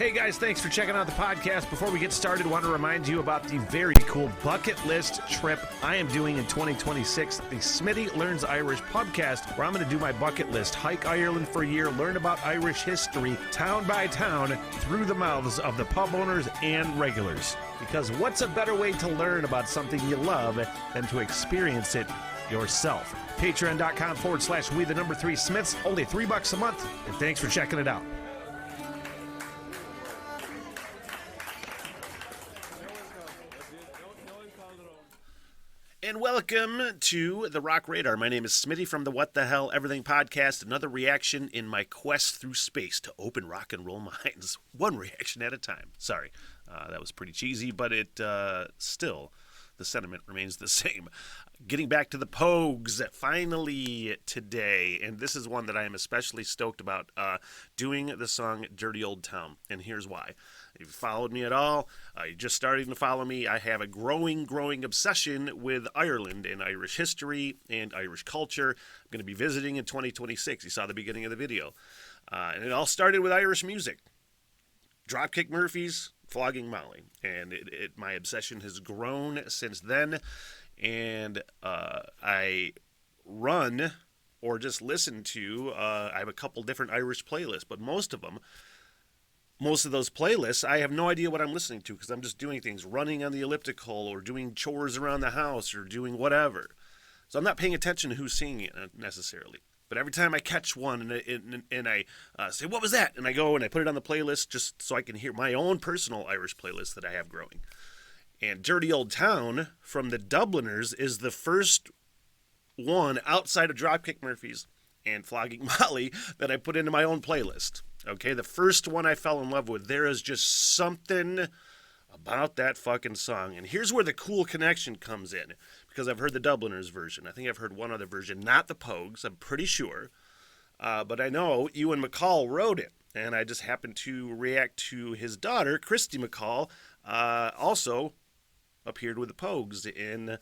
Hey guys, thanks for checking out the podcast. Before we get started, I want to remind you about the very cool bucket list trip I am doing in 2026, the Smitty Learns Irish podcast, where I'm going to do my bucket list, hike Ireland for a year, learn about Irish history, town by town, through the mouths of the pub owners and regulars. Because what's a better way to learn about something you love than to experience it yourself? Patreon.com/we3Smiths, only $3 a month, and thanks for checking it out. And welcome to the Rock Radar. My name is Smitty from the What the Hell Everything podcast. Another reaction in my quest through space to open rock and roll minds. One reaction at a time. Sorry, that was pretty cheesy, but it still, the sentiment remains the same. Getting back to the Pogues, finally today, and this is one that I am especially stoked about, doing the song Dirty Old Town, and here's why. If you followed me at all, you're just starting to follow me, I have a growing obsession with Ireland and Irish history and Irish culture. I'm going to be visiting in 2026. You saw the beginning of the video. And it all started with Irish music. Dropkick Murphys, Flogging Molly. And my obsession has grown since then. And I run or just listen to, I have a couple different Irish playlists, but most of those playlists, I have no idea what I'm listening to because I'm just doing things, running on the elliptical or doing chores around the house or doing whatever. So I'm not paying attention to who's singing it necessarily. But every time I catch one and I say, what was that? And I go and I put it on the playlist just so I can hear my own personal Irish playlist that I have growing. And Dirty Old Town from the Dubliners is the first one outside of Dropkick Murphys and Flogging Molly that I put into my own playlist. Okay, the first one I fell in love with. There is just something about that fucking song. And here's where the cool connection comes in. Because I've heard the Dubliners version. I think I've heard one other version, not the Pogues, I'm pretty sure. But I know Ewan MacColl wrote it. And I just happened to react to his daughter, Christy MacColl, also appeared with the Pogues in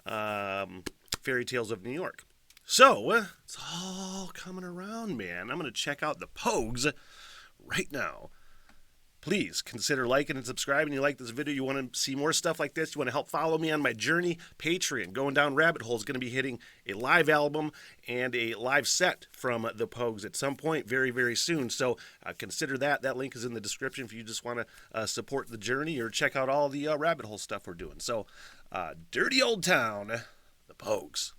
Fairy Tales of New York. So, it's all coming around, man. I'm going to check out the Pogues right now. Please consider liking and subscribing. You like this video, you want to see more stuff like this, you want to help follow me on my journey, Patreon, Going Down Rabbit Hole is going to be hitting a live album and a live set from the Pogues at some point very, very soon. So consider that. That link is in the description if you just want to support the journey or check out all the Rabbit Hole stuff we're doing. So, Dirty Old Town, the Pogues.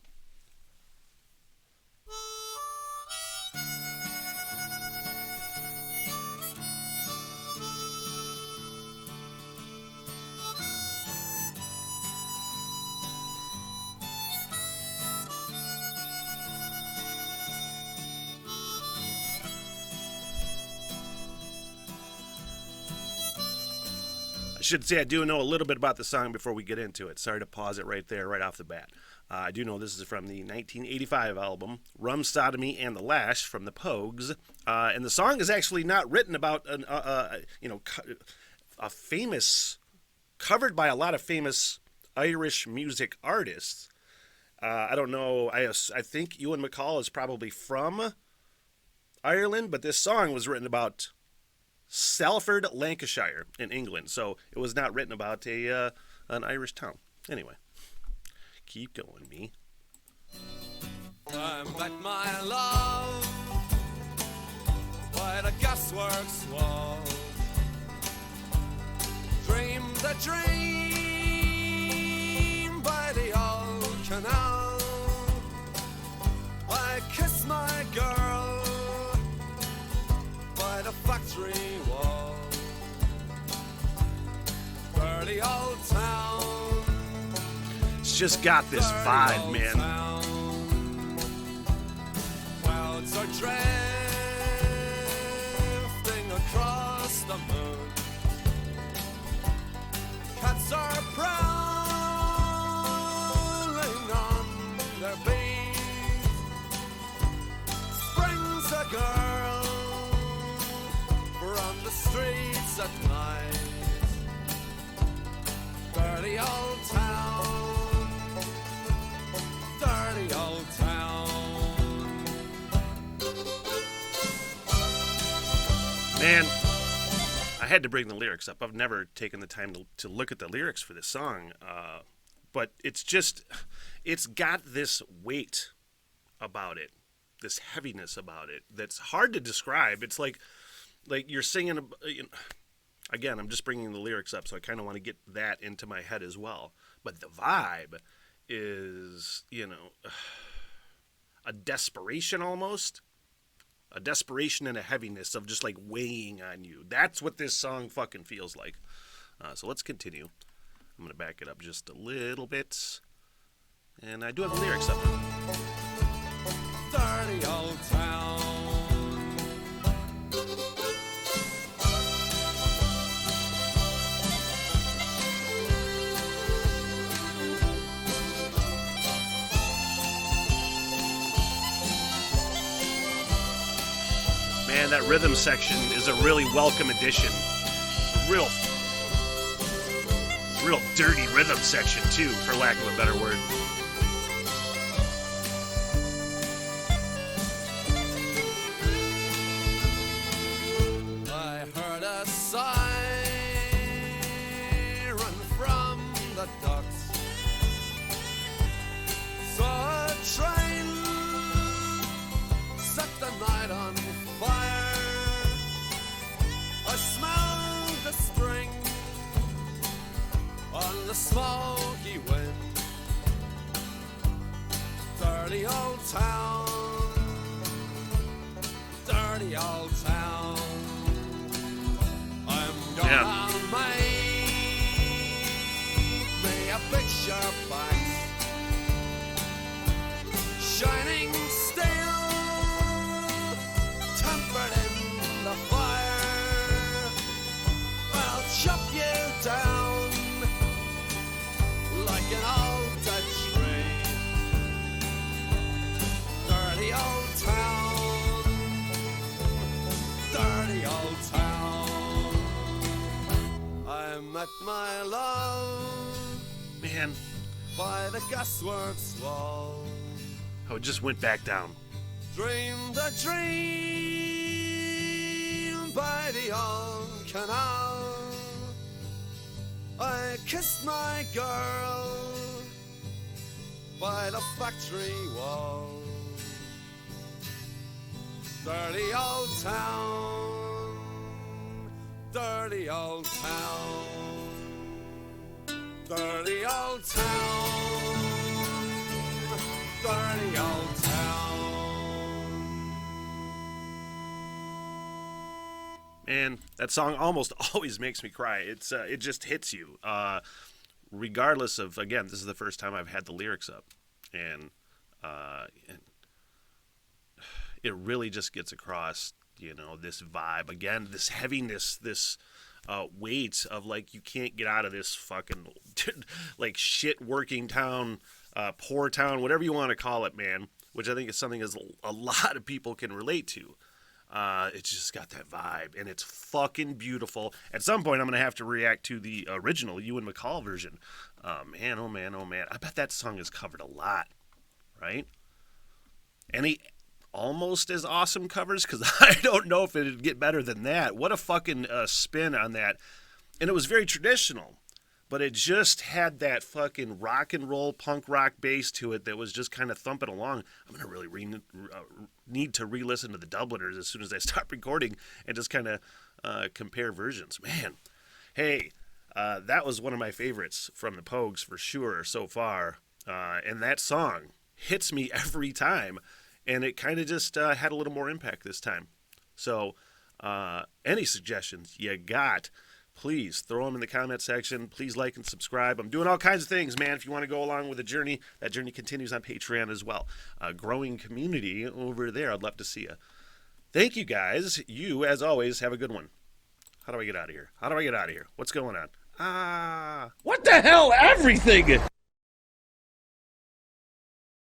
I should say I do know a little bit about the song before we get into it. Sorry to pause it right there, right off the bat. I do know this is from the 1985 album, Rum, Sodomy, and the Lash from the Pogues. And the song is actually not written about, a famous, covered by a lot of famous Irish music artists. I don't know, I think Ewan MacColl is probably from Ireland, but this song was written about Salford, Lancashire, in England. So it was not written about an Irish town. Anyway, keep going, me. I'm back, my love, by the gasworks wall. Dream the dream by the old canal. I kiss my girl by the factory wall. Dirty old town. It's just got this vibe, man. Town. Clouds are drifting across the moon. Cats are prowling on their beat. Springs a girl from the streets at night. Dirty old town, dirty old town. Man, I had to bring the lyrics up. I've never taken the time to look at the lyrics for this song, but it's got this weight about it, this heaviness about it that's hard to describe. It's like you're singing. Again, I'm just bringing the lyrics up, so I kind of want to get that into my head as well. But the vibe is, a desperation almost. A desperation and a heaviness of just like weighing on you. That's what this song fucking feels like. So let's continue. I'm going to back it up just a little bit. And I do have the lyrics up. Dirty old town. Man, that rhythm section is a really welcome addition. Real dirty rhythm section too, for lack of a better word. I heard a siren from the docks. Saw a train set the night on fire. I smelled the spring on the smoky wind. Dirty old town, dirty old town. I'm gonna make me a picture box, shining steel, tempered in the fire. I'll chop you down like an old Dutch tree. Dirty old town, dirty old town. I met my love, Man, by the gasworks wall. oh, it just went back down. Dreamed a dream by the old canal. I kissed my girl by the factory wall. Dirty old town, dirty old town, dirty old town, dirty old town. Man, that song almost always makes me cry. It just hits you, regardless of. Again, this is the first time I've had the lyrics up, and it really just gets across, this vibe again, this heaviness, this weight of like you can't get out of this fucking like shit working town, poor town, whatever you want to call it, man. Which I think is something as a lot of people can relate to. It's just got that vibe, and it's fucking beautiful. At some point, I'm going to have to react to the original Ewan McCall version. Man, oh man, oh man. I bet that song is covered a lot, right? Any almost as awesome covers? Because I don't know if it'd get better than that. What a fucking spin on that. And it was very traditional, but it just had that fucking rock and roll punk rock bass to it that was just kind of thumping along. I'm going to really need to re-listen to the Dubliners as soon as I stop recording and just kind of compare versions. Man, hey, that was one of my favorites from the Pogues for sure so far. And that song hits me every time. And it kind of just had a little more impact this time. So any suggestions you got, please throw them in the comment section. Please like and subscribe. I'm doing all kinds of things, man. If you want to go along with the journey, that journey continues on Patreon as well. A growing community over there. I'd love to see you. Thank you, guys. You, as always, have a good one. How do I get out of here? What's going on? What the hell? Everything!